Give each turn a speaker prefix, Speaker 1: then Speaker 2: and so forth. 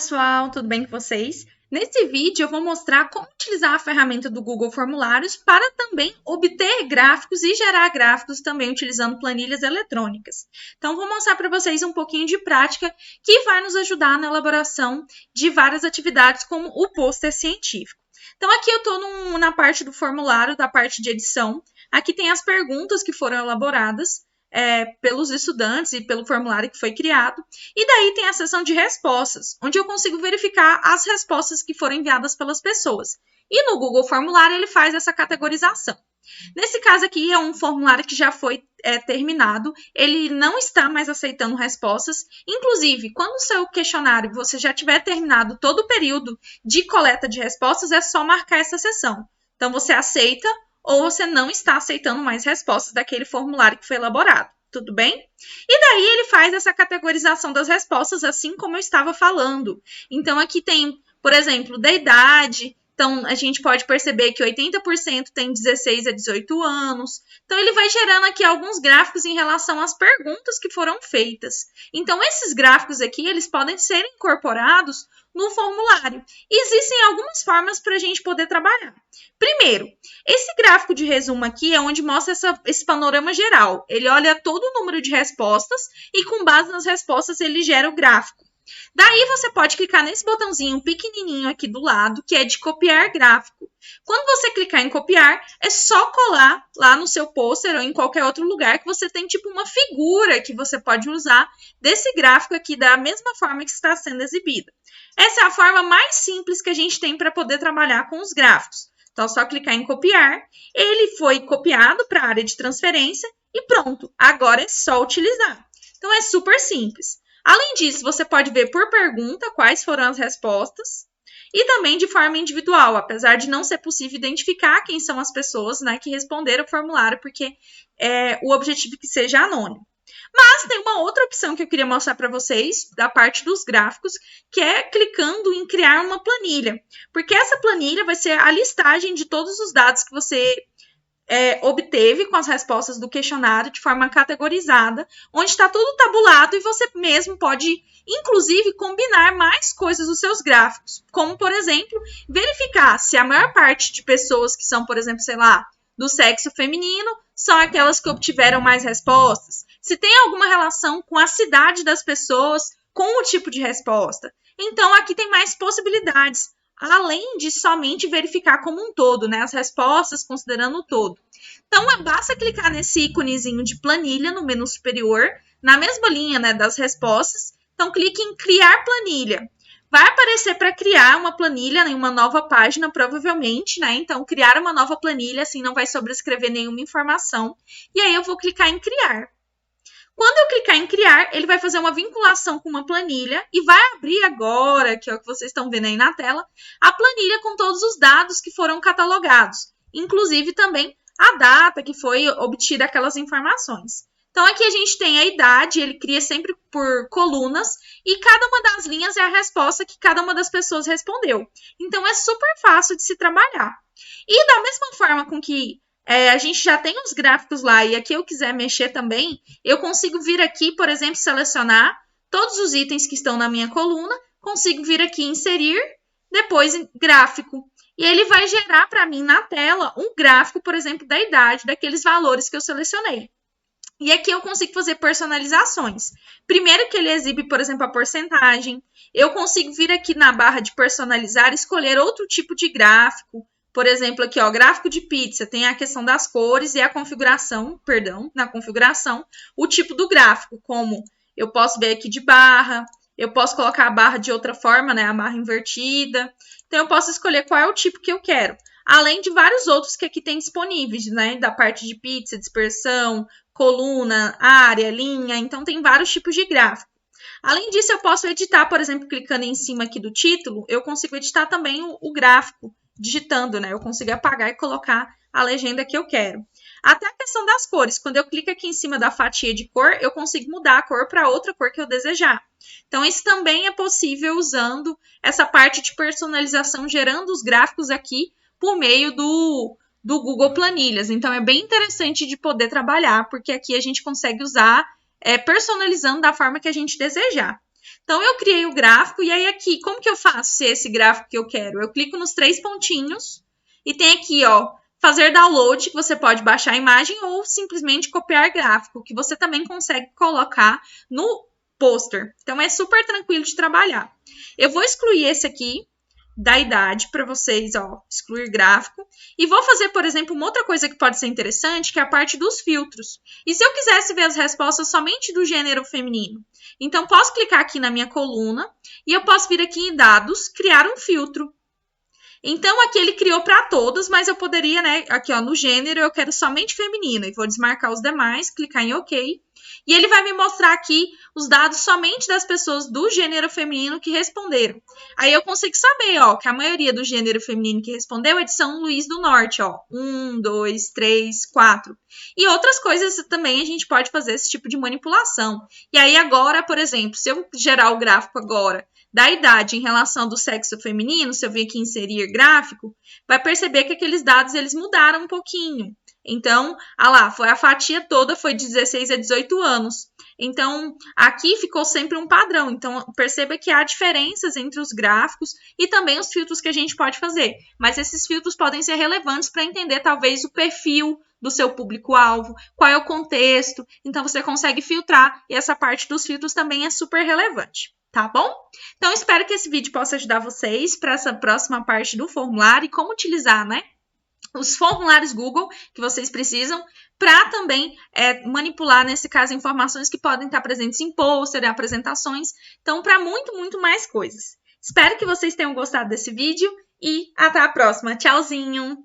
Speaker 1: pessoal, tudo bem com vocês? Nesse vídeo eu vou mostrar como utilizar a ferramenta do Google Formulários para também obter gráficos e gerar gráficos também utilizando planilhas eletrônicas. Então vou mostrar para vocês um pouquinho de prática que vai nos ajudar na elaboração de várias atividades como o pôster científico. Então aqui eu estou na parte do formulário, da parte de edição. Aqui tem as perguntas que foram elaboradas pelos estudantes e pelo formulário que foi criado. E daí tem a seção de respostas, onde eu consigo verificar as respostas que foram enviadas pelas pessoas. E no Google Formulário ele faz essa categorização. Nesse caso aqui é um formulário que já foi terminado, ele não está mais aceitando respostas. Inclusive, quando o seu questionário você já tiver terminado todo o período de coleta de respostas, é só marcar essa seção. Então você aceita ou você não está aceitando mais respostas daquele formulário que foi elaborado, tudo bem? E daí ele faz essa categorização das respostas, assim como eu estava falando. Então, aqui tem, por exemplo, da idade. Então, a gente pode perceber que 80% tem 16 a 18 anos. Então, ele vai gerando aqui alguns gráficos em relação às perguntas que foram feitas. Então, esses gráficos aqui, eles podem ser incorporados no formulário. E existem algumas formas para a gente poder trabalhar. Primeiro, esse gráfico de resumo aqui é onde mostra esse panorama geral. Ele olha todo o número de respostas e, com base nas respostas, ele gera o gráfico. Daí você pode clicar nesse botãozinho pequenininho aqui do lado, que é de copiar gráfico. Quando você clicar em copiar, é só colar lá no seu pôster ou em qualquer outro lugar que você tem tipo uma figura que você pode usar desse gráfico aqui da mesma forma que está sendo exibida. Essa é a forma mais simples que a gente tem para poder trabalhar com os gráficos. Então, é só clicar em copiar, ele foi copiado para a área de transferência e pronto, agora é só utilizar. Então, é super simples. Além disso, você pode ver por pergunta quais foram as respostas e também de forma individual, apesar de não ser possível identificar quem são as pessoas, que responderam o formulário, porque o objetivo é que seja anônimo. Mas tem uma outra opção que eu queria mostrar para vocês, da parte dos gráficos, que é clicando em criar uma planilha. Porque essa planilha vai ser a listagem de todos os dados que você obteve com as respostas do questionário de forma categorizada, onde está tudo tabulado e você mesmo pode, inclusive, combinar mais coisas dos seus gráficos. Como, por exemplo, verificar se a maior parte de pessoas que são, por exemplo, sei lá, do sexo feminino, são aquelas que obtiveram mais respostas. Se tem alguma relação com a cidade das pessoas, com o tipo de resposta. Então, aqui tem mais possibilidades, além de somente verificar como um todo, as respostas considerando o todo. Então, basta clicar nesse íconezinho de planilha no menu superior, na mesma linha das respostas. Então, clique em criar planilha. Vai aparecer para criar uma planilha em uma nova página, provavelmente, Então, criar uma nova planilha, assim não vai sobrescrever nenhuma informação. E aí, eu vou clicar em criar. Quando eu clicar em criar, ele vai fazer uma vinculação com uma planilha e vai abrir agora, que é o que vocês estão vendo aí na tela, a planilha com todos os dados que foram catalogados, inclusive também a data que foi obtida aquelas informações. Então, aqui a gente tem a idade, ele cria sempre por colunas, e cada uma das linhas é a resposta que cada uma das pessoas respondeu. Então, é super fácil de se trabalhar. E da mesma forma com que a gente já tem os gráficos lá e aqui eu quiser mexer também, eu consigo vir aqui, por exemplo, selecionar todos os itens que estão na minha coluna, consigo vir aqui inserir, depois gráfico. E ele vai gerar para mim na tela um gráfico, por exemplo, da idade, daqueles valores que eu selecionei. E aqui eu consigo fazer personalizações. Primeiro que ele exibe, por exemplo, a porcentagem. Eu consigo vir aqui na barra de personalizar e escolher outro tipo de gráfico. Por exemplo, aqui, gráfico de pizza, tem a questão das cores e a configuração, na configuração, o tipo do gráfico, como eu posso ver aqui de barra, eu posso colocar a barra de outra forma, a barra invertida. Então, eu posso escolher qual é o tipo que eu quero. Além de vários outros que aqui tem disponíveis, da parte de pizza, dispersão, coluna, área, linha. Então, tem vários tipos de gráfico. Além disso, eu posso editar, por exemplo, clicando em cima aqui do título, eu consigo editar também o gráfico, digitando, eu consigo apagar e colocar a legenda que eu quero. Até a questão das cores. Quando eu clico aqui em cima da fatia de cor, eu consigo mudar a cor para outra cor que eu desejar. Então, isso também é possível usando essa parte de personalização, gerando os gráficos aqui por meio do Google Planilhas. Então, é bem interessante de poder trabalhar, porque aqui a gente consegue usar personalizando da forma que a gente desejar. Então, eu criei o gráfico e aí aqui, como que eu faço esse gráfico que eu quero? Eu clico nos 3 pontinhos e tem aqui, ó, fazer download, que você pode baixar a imagem ou simplesmente copiar gráfico, que você também consegue colocar no pôster. Então, é super tranquilo de trabalhar. Eu vou excluir esse aqui da idade para vocês, ó, excluir gráfico. E vou fazer, por exemplo, uma outra coisa que pode ser interessante, que é a parte dos filtros. E se eu quisesse ver as respostas somente do gênero feminino? Então, posso clicar aqui na minha coluna e eu posso vir aqui em dados, criar um filtro. Então, aqui ele criou para todos, mas eu poderia, né, aqui ó, no gênero, eu quero somente feminino. E vou desmarcar os demais, clicar em OK. E ele vai me mostrar aqui os dados somente das pessoas do gênero feminino que responderam. Aí eu consigo saber, ó, que a maioria do gênero feminino que respondeu é de São Luís do Norte, ó. 1, 2, 3, 4. E outras coisas também a gente pode fazer esse tipo de manipulação. E aí agora, por exemplo, se eu gerar o gráfico agora da idade em relação do sexo feminino, se eu vir aqui inserir gráfico, vai perceber que aqueles dados eles mudaram um pouquinho. Então, lá, foi a fatia toda, foi de 16 a 18 anos. Então, aqui ficou sempre um padrão. Então, perceba que há diferenças entre os gráficos e também os filtros que a gente pode fazer. Mas esses filtros podem ser relevantes para entender, talvez, o perfil do seu público-alvo, qual é o contexto. Então, você consegue filtrar e essa parte dos filtros também é super relevante. Tá bom? Então, espero que esse vídeo possa ajudar vocês para essa próxima parte do formulário e como utilizar, né? Os formulários Google que vocês precisam para também manipular, nesse caso, informações que podem estar presentes em pôster, apresentações. Então, para muito, muito mais coisas. Espero que vocês tenham gostado desse vídeo e até a próxima. Tchauzinho!